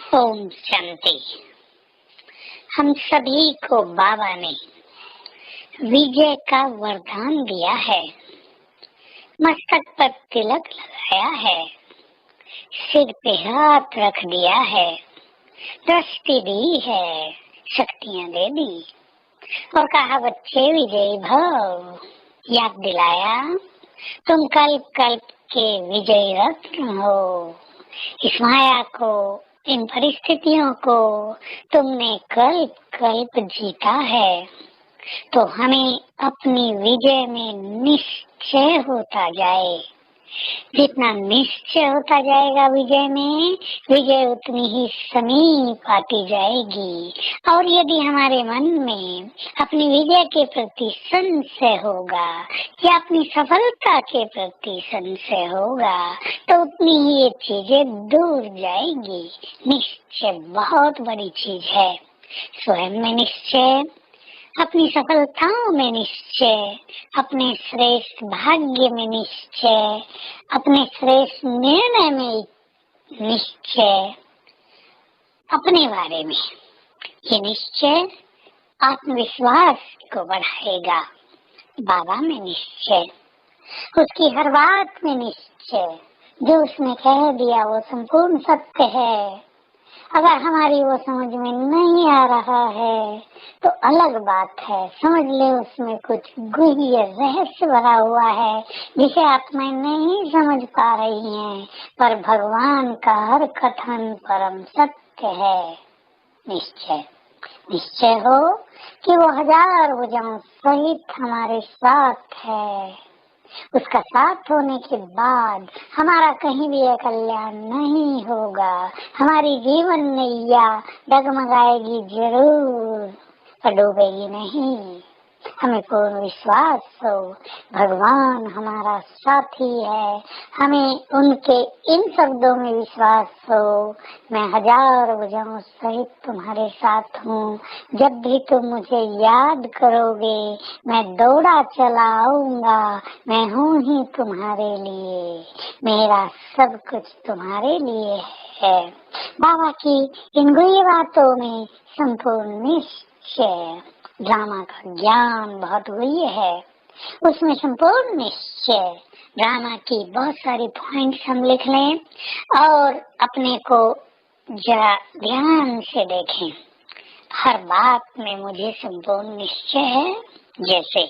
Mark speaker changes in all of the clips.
Speaker 1: ओम शांति। हम सभी को बाबा ने विजय का वरदान दिया है। मस्तक पर तिलक लगाया है, सिर पे हाथ रख दिया है, दृष्टि दी है, शक्तियाँ दे दी और कहा बच्चे विजयी भव। याद दिलाया तुम कल्प कल्प के विजयी रत्न हो। इस माया को, इन परिस्थितियों को तुमने कल्प कल्प जीता है, तो हमें अपनी विजय में निश्चय होता जाए। जितना निश्चय होता जाएगा विजय में, विजय उतनी ही समीप आती जाएगी। और यदि हमारे मन में अपनी विजय के प्रति संशय होगा या अपनी सफलता के प्रति संशय होगा, तो उतनी ही ये चीजें दूर जाएगी। निश्चय बहुत बड़ी चीज है। स्वयं में निश्चय, अपनी सफलताओं में निश्चय, अपने श्रेष्ठ भाग्य में निश्चय, अपने श्रेष्ठ निर्णय में निश्चय, अपने बारे में ये निश्चय आत्मविश्वास को बढ़ाएगा। बाबा में निश्चय, उसकी हर बात में निश्चय, जो उसने कह दिया वो संपूर्ण सत्य है। अगर हमारी वो समझ में नहीं आ रहा है तो अलग बात है, समझ ले उसमें कुछ गुह्य रहस्य भरा हुआ है जिसे आत्माएं नहीं समझ पा रही हैं, पर भगवान का हर कथन परम सत्य है। निश्चय, निश्चय हो कि वो हजार भुजाओं सहित हमारे साथ है। उसका साथ होने के बाद हमारा कहीं भी कल्याण नहीं होगा। हमारी जीवन नैया डगमगाएगी जरूर, पर डूबेगी नहीं। हमें पूर्ण विश्वास हो, भगवान हमारा साथी है। हमें उनके इन शब्दों में विश्वास हो, मैं हजार भुजाओं सहित तुम्हारे साथ हूँ। जब भी तुम मुझे याद करोगे मैं दौड़ा चला आऊंगा। मैं हूँ ही तुम्हारे लिए, मेरा सब कुछ तुम्हारे लिए है। बाबा की इन गुह्य बातों में संपूर्ण निश्चय। ड्रामा का ज्ञान बहुत गुह्य है, उसमें संपूर्ण निश्चय। ड्रामा की बहुत सारी पॉइंट्स हम लिख लें और अपने को जरा ध्यान से देखें। हर बात में मुझे संपूर्ण निश्चय है। जैसे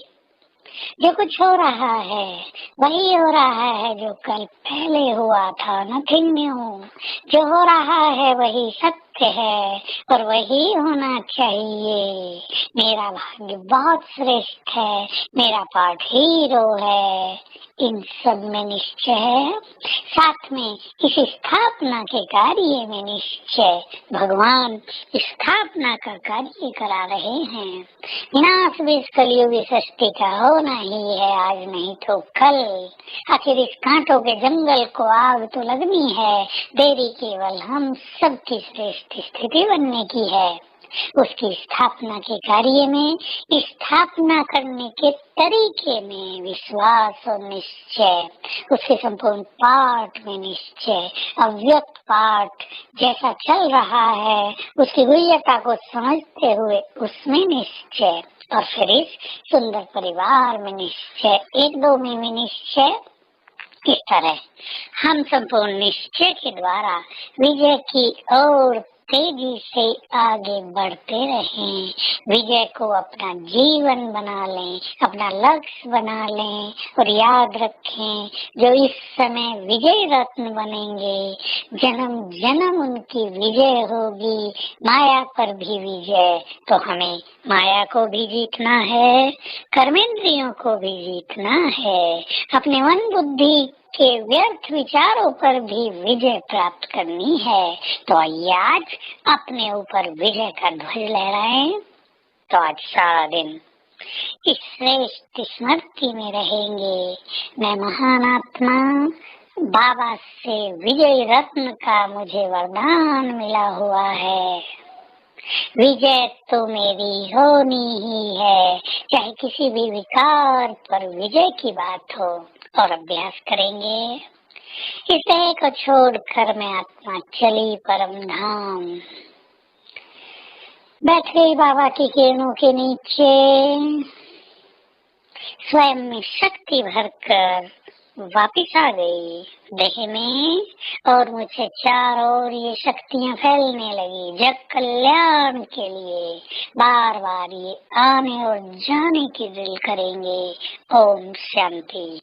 Speaker 1: जो कुछ हो रहा है वही हो रहा है जो कल पहले हुआ था, नथिंग न्यू। जो हो रहा है वही सत्य है और वही होना चाहिए। मेरा भाग्य बहुत श्रेष्ठ है, मेरा पार्ट हीरो है। इन सब में निश्चय है। साथ में इस स्थापना के कार्य में निश्चय। भगवान स्थापना का कार्य करा रहे हैं। विनाश भी इस कलयुग सृष्टि का होना ही है, आज नहीं तो कल। आखिर इस कांटों के जंगल को आग तो लगनी है, देरी केवल हम सबकी श्रेष्ठ स्थिति बनने की है। उसकी स्थापना के कार्य में, स्थापना करने के तरीके में विश्वास और निश्चय। उसके संपूर्ण पाठ में निश्चय। अव्यक्त पाठ जैसा चल रहा है उसकी गुह्यता को समझते हुए उसमें निश्चय। और फिर इस सुंदर परिवार में निश्चय, एक दो में निश्चय। इस तरह हम संपूर्ण निश्चय के द्वारा विजय की ओर तेजी से आगे बढ़ते रहें। विजय को अपना जीवन बना लें, अपना लक्ष्य बना लें और याद रखें जो इस समय विजय रत्न बनेंगे, जन्म जन्म उनकी विजय होगी। माया पर भी विजय, तो हमें माया को भी जीतना है, कर्मेंद्रियों को भी जीतना है, अपने मन बुद्धि के व्यर्थ विचारों पर भी विजय प्राप्त करनी है। तो आइए आज अपने ऊपर विजय का ध्वज लहराएं। तो आज सारा दिन इस श्रेष्ठ स्मृति में रहेंगे, मैं महान आत्मा बाबा से विजय रत्न का मुझे वरदान मिला हुआ है। विजय तो मेरी होनी ही है, चाहे किसी भी विकार पर विजय की बात हो। और अभ्यास करेंगे इस देह को छोड़कर मैं आत्मा चली परम धाम। बैठ गई बाबा की किरणों के नीचे, स्वयं में शक्ति भरकर वापिस आ गई देह में, और मुझे चारों ओर ये शक्तियां फैलने लगी जग कल्याण के लिए। बार बार ये आने और जाने की दिल करेंगे। ओम शांति।